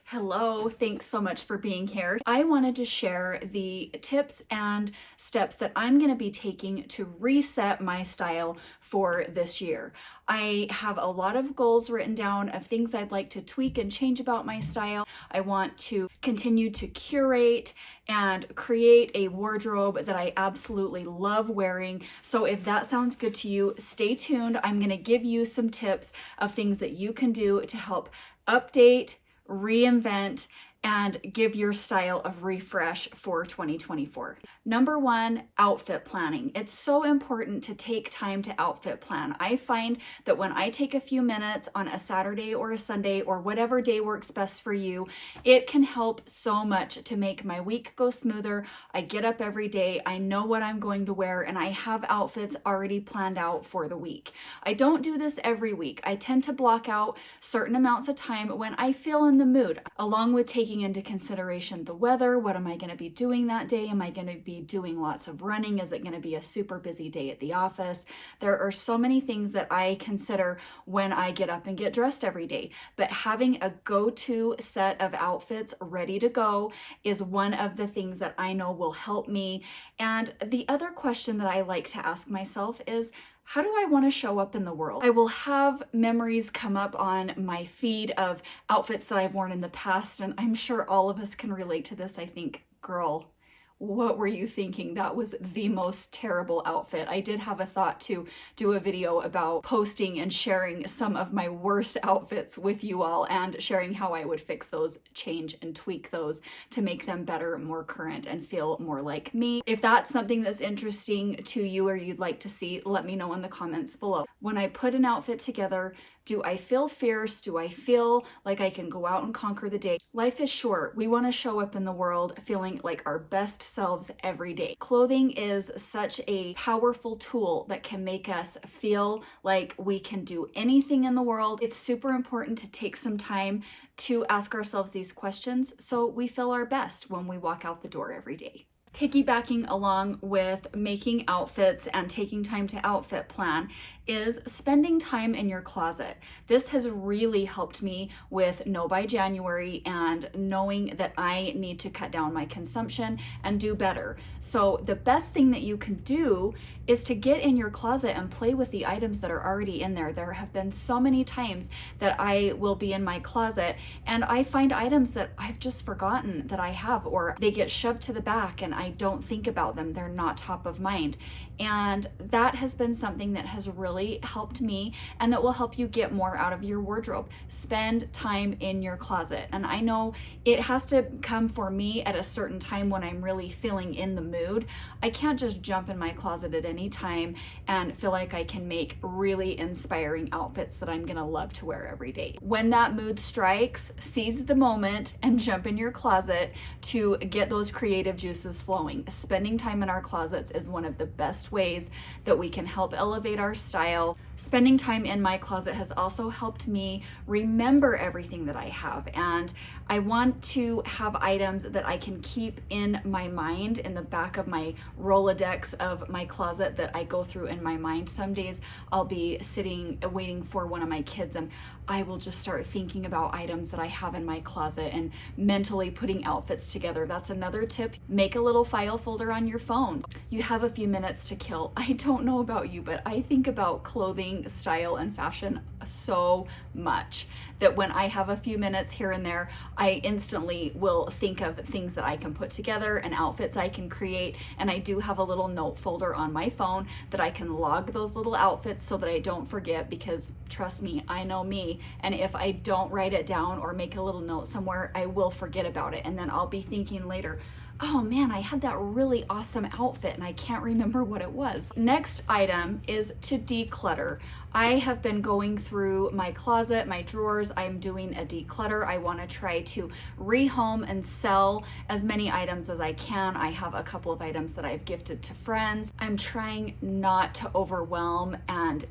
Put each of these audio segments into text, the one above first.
Hello, thanks so much for being here. I wanted to share the tips and steps that I'm going to be taking to reset my style for this year. I have a lot of goals written down of things I'd like to tweak and change about my style. I want to continue to curate and create a wardrobe that I absolutely love wearing. So if that sounds good to you, stay tuned. I'm going to give you some tips of things that you can do to help update, reinvent, and give your style a refresh for 2024. Number one, outfit planning. It's so important to take time to outfit plan. I find that when I take a few minutes on a Saturday or a Sunday or whatever day works best for you, it can help so much to make my week go smoother. I get up every day, I know what I'm going to wear, and I have outfits already planned out for the week. I don't do this every week. I tend to block out certain amounts of time when I feel in the mood, along with taking into consideration the weather. What am I going to be doing that day? Am I going to be doing lots of running? Is it going to be a super busy day at the office? There are so many things that I consider when I get up and get dressed every day, but having a go-to set of outfits ready to go is one of the things that I know will help me. And the other question that I like to ask myself is, how do I want to show up in the world? I will have memories come up on my feed of outfits that I've worn in the past, and I'm sure all of us can relate to this. I think, girl, what were you thinking? That was the most terrible outfit. I did have a thought to do a video about posting and sharing some of my worst outfits with you all and sharing how I would fix those, change and tweak those to make them better, more current, and feel more like me. If that's something that's interesting to you or you'd like to see, let me know in the comments below. When I put an outfit together, do I feel fierce? Do I feel like I can go out and conquer the day? Life is short. We want to show up in the world feeling like our best selves every day. Clothing is such a powerful tool that can make us feel like we can do anything in the world. It's super important to take some time to ask ourselves these questions so we feel our best when we walk out the door every day. Piggybacking along with making outfits and taking time to outfit plan is spending time in your closet. This has really helped me with No by January and knowing that I need to cut down my consumption and do better. So the best thing that you can do is to get in your closet and play with the items that are already in there. There have been so many times that I will be in my closet and I find items that I've just forgotten that I have, or they get shoved to the back and I don't think about them. They're not top of mind. And that has been something that has really helped me and that will help you get more out of your wardrobe. Spend time in your closet. And I know it has to come for me at a certain time when I'm really feeling in the mood. I can't just jump in my closet at any time and feel like I can make really inspiring outfits that I'm gonna love to wear every day. When that mood strikes, seize the moment and jump in your closet to get those creative juices flowing. Spending time in our closets is one of the best ways that we can help elevate our style. Spending time in my closet has also helped me remember everything that I have, and I want to have items that I can keep in my mind, in the back of my Rolodex of my closet that I go through in my mind. Some days I'll be sitting waiting for one of my kids and I will just start thinking about items that I have in my closet and mentally putting outfits together. That's another tip. Make a little file folder on your phone. You have a few minutes to kill. I don't know about you, but I think about clothing, style, and fashion so much that when I have a few minutes here and there, I instantly will think of things that I can put together and outfits I can create. And I do have a little note folder on my phone that I can log those little outfits so that I don't forget, because trust me, I know me. And if I don't write it down or make a little note somewhere, I will forget about it. And then I'll be thinking later, oh man, I had that really awesome outfit and I can't remember what it was. Next item is to declutter. I have been going through my closet, my drawers. I'm doing a declutter. I want to try to rehome and sell as many items as I can. I have a couple of items that I've gifted to friends. I'm trying not to overwhelm and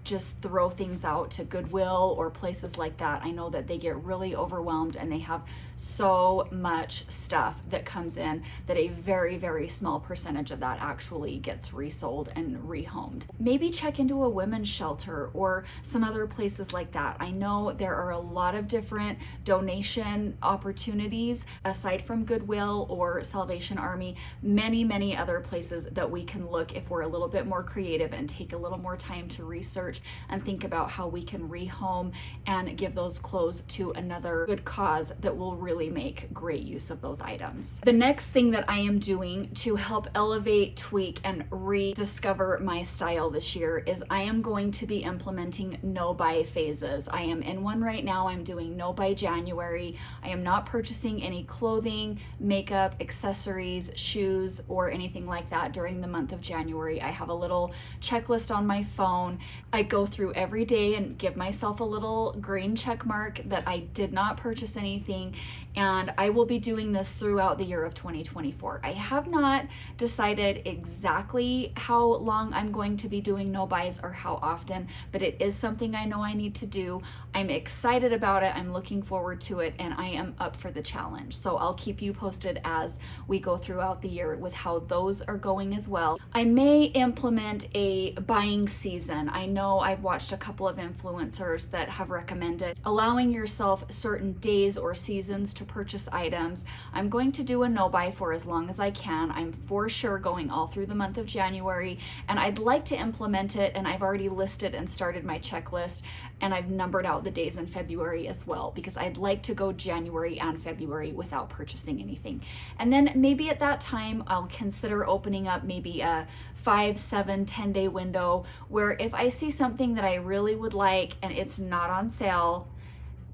just throw things out to Goodwill or places like that. I know that they get really overwhelmed and they have so much stuff that comes in that a very, very small percentage of that actually gets resold and rehomed. Maybe check into a women's shelter or some other places like that. I know there are a lot of different donation opportunities aside from Goodwill or Salvation Army, many other places that we can look if we're a little bit more creative and take a little more time to research and think about how we can rehome and give those clothes to another good cause that will really make great use of those items. The next thing that I am doing to help elevate, tweak, and rediscover my style this year is I am going to be implementing no-buy phases. I am in one right now. I'm doing no-buy January. I am not purchasing any clothing, makeup, accessories, shoes, or anything like that during the month of January. I have a little checklist on my phone. I go through every day and give myself a little green check mark that I did not purchase anything, and I will be doing this throughout the year of 2024. I have not decided exactly how long I'm going to be doing no buys or how often, but it is something I know I need to do. I'm excited about it. I'm looking forward to it, and I am up for the challenge. So I'll keep you posted as we go throughout the year with how those are going as well. I may implement a buying season. I know I've watched a couple of influencers that have recommended allowing yourself certain days or seasons to purchase items. I'm going to do a no buy for as long as I can. I'm for sure going all through the month of January, and I'd like to implement it, and I've already listed and started my checklist, and I've numbered out the days in February as well, because I'd like to go January and February without purchasing anything. And then maybe at that time I'll consider opening up maybe a 5, 7, 10-day window where if I see something that I really would like and it's not on sale,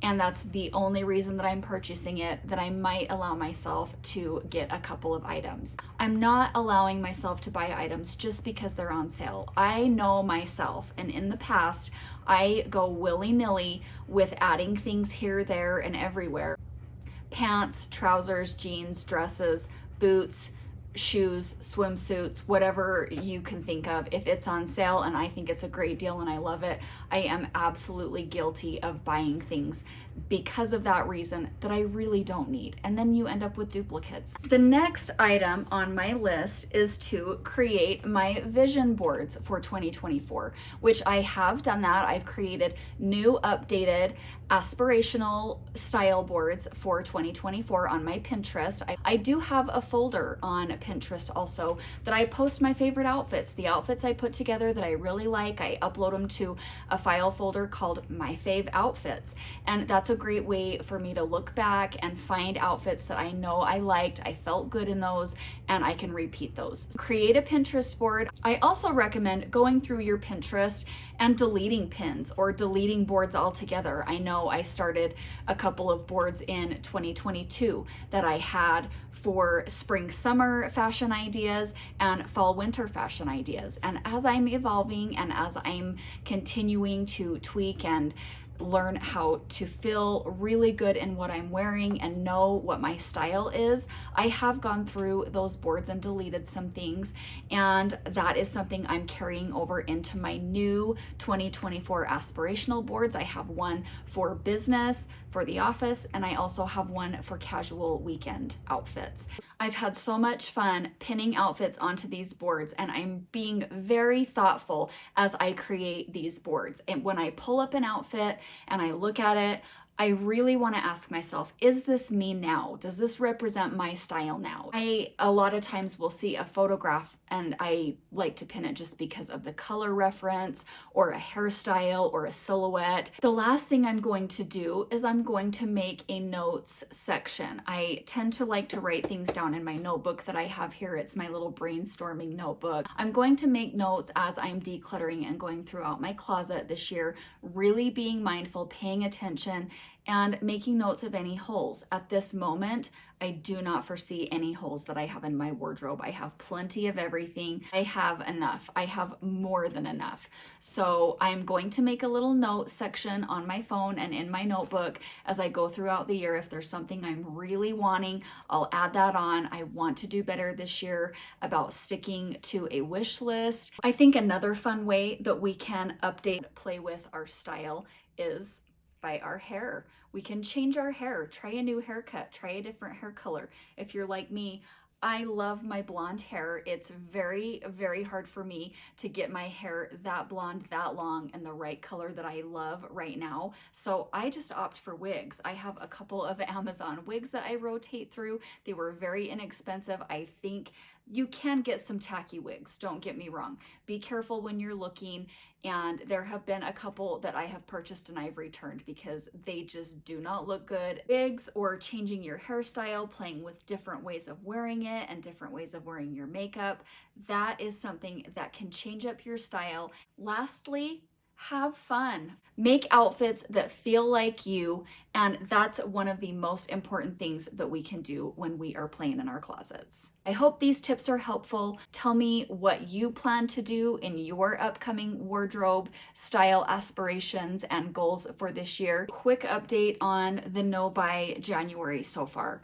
and that's the only reason that I'm purchasing it, that I might allow myself to get a couple of items. I'm not allowing myself to buy items just because they're on sale. I know myself, and in the past, I go willy-nilly with adding things here, there, and everywhere. Pants, trousers, jeans, dresses, boots, shoes, swimsuits, whatever you can think of. If it's on sale and I think it's a great deal and I love it, I am absolutely guilty of buying things because of that reason that I really don't need. And then you end up with duplicates. The next item on my list is to create my vision boards for 2024, which I have done that. I've created new, updated, aspirational style boards for 2024 on my Pinterest. I do have a folder on Pinterest also that I post my favorite outfits, the outfits I put together that I really like. I upload them to a file folder called My Fave Outfits, and that's a great way for me to look back and find outfits that I know I liked, I felt good in those, and I can repeat those. Create a Pinterest board. I also recommend going through your Pinterest and deleting pins or deleting boards altogether. I know I started a couple of boards in 2022 that I had for spring summer fashion ideas and fall winter fashion ideas. And as I'm evolving and as I'm continuing to tweak and learn how to feel really good in what I'm wearing and know what my style is, I have gone through those boards and deleted some things, and that is something I'm carrying over into my new 2024 aspirational boards. I have one for business, for the office, and I also have one for casual weekend outfits. I've had so much fun pinning outfits onto these boards, and I'm being very thoughtful as I create these boards. And when I pull up an outfit and I look at it, I really want to ask myself, is this me now? Does this represent my style now? I a lot of times will see a photograph and I like to pin it just because of the color reference or a hairstyle or a silhouette. The last thing I'm going to do is I'm going to make a notes section. I tend to like to write things down in my notebook that I have here. It's my little brainstorming notebook. I'm going to make notes as I'm decluttering and going throughout my closet this year, really being mindful, paying attention, and making notes of any holes. At this moment, I do not foresee any holes that I have in my wardrobe. I have plenty of everything. I have enough. I have more than enough. So I'm going to make a little note section on my phone and in my notebook as I go throughout the year. If there's something I'm really wanting, I'll add that on. I want to do better this year about sticking to a wish list. I think another fun way that we can update, play with our style is by our hair. We can change our hair, try a new haircut, try a different hair color. If you're like me, I love my blonde hair. It's very, very hard for me to get my hair that blonde, that long, and the right color that I love right now. So I just opt for wigs. I have a couple of Amazon wigs that I rotate through. They were very inexpensive. I think you can get some tacky wigs, don't get me wrong. Be careful when you're looking, and there have been a couple that I have purchased and I've returned because they just do not look good. Wigs or changing your hairstyle, playing with different ways of wearing it and different ways of wearing your makeup, that is something that can change up your style. Lastly, have fun. Make outfits that feel like you, and that's one of the most important things that we can do when we are playing in our closets. I hope these tips are helpful. Tell me what you plan to do in your upcoming wardrobe style aspirations and goals for this year. Quick update on the no buy January so far.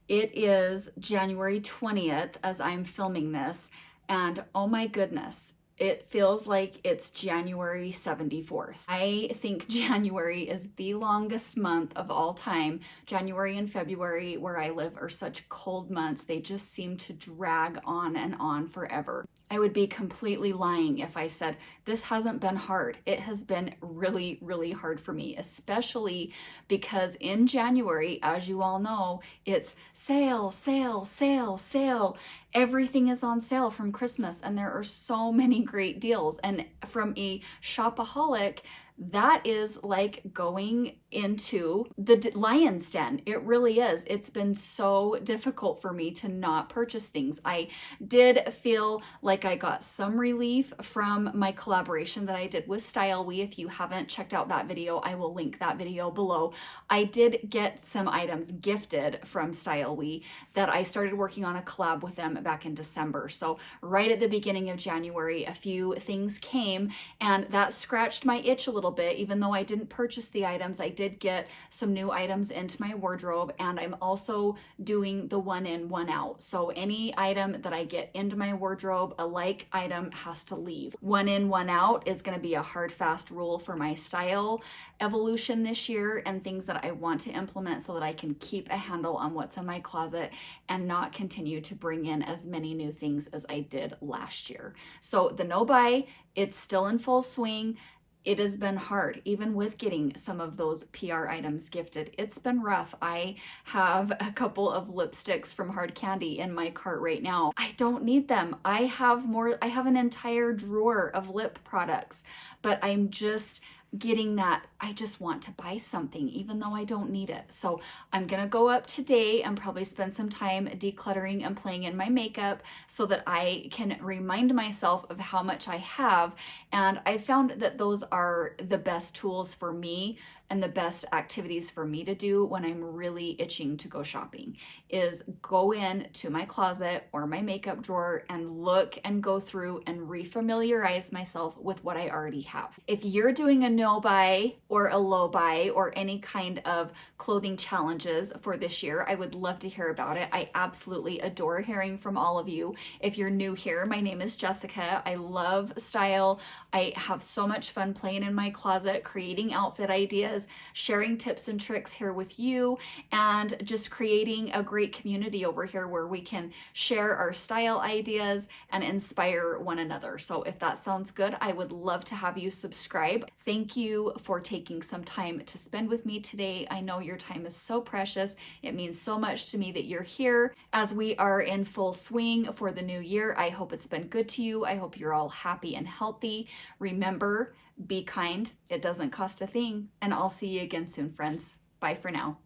It is January 20th as I'm filming this, and oh my goodness, it feels like it's January 74th. I think January is the longest month of all time. January and February, where I live, are such cold months. They just seem to drag on and on forever. I would be completely lying if I said this hasn't been hard. It has been really, really hard for me, especially because in January, as you all know, it's sale, sale, sale, sale. Everything is on sale from Christmas, and there are so many great deals. And from a shopaholic, that is like going into the lion's den. It really is. It's been so difficult for me to not purchase things. I did feel like I got some relief from my collaboration that I did with StyleWe. If you haven't checked out that video, I will link that video below. I did get some items gifted from StyleWe that I started working on a collab with them back in December. So right at the beginning of January, a few things came, and that scratched my itch a little bit. Even though I didn't purchase the items, I did get some new items into my wardrobe, and I'm also doing the one in, one out. So any item that I get into my wardrobe, a like item has to leave. One in, one out is going to be a hard, fast rule for my style evolution this year and things that I want to implement so that I can keep a handle on what's in my closet and not continue to bring in as many new things as I did last year. So the no buy, it's still in full swing. It has been hard, even with getting some of those PR items gifted. It's been rough. I have a couple of lipsticks from Hard Candy in my cart right now. I don't need them. I have an entire drawer of lip products, but I'm just getting that I just want to buy something even though I don't need it. So I'm gonna go up today and probably spend some time decluttering and playing in my makeup so that I can remind myself of how much I have. And I found that those are the best tools for me and the best activities for me to do when I'm really itching to go shopping is go in to my closet or my makeup drawer and look and go through and refamiliarize myself with what I already have. If you're doing a no buy or a low buy or any kind of clothing challenges for this year, I would love to hear about it. I absolutely adore hearing from all of you. If you're new here, my name is Jessica. I love style. I have so much fun playing in my closet, creating outfit ideas, sharing tips and tricks here with you, and just creating a great community over here where we can share our style ideas and inspire one another. So if that sounds good, I would love to have you subscribe. Thank you for taking some time to spend with me today. I know your time is so precious. It means so much to me that you're here as we are in full swing for the new year. I hope it's been good to you. I hope you're all happy and healthy. Remember, be kind. It doesn't cost a thing. And I'll see you again soon, friends. Bye for now.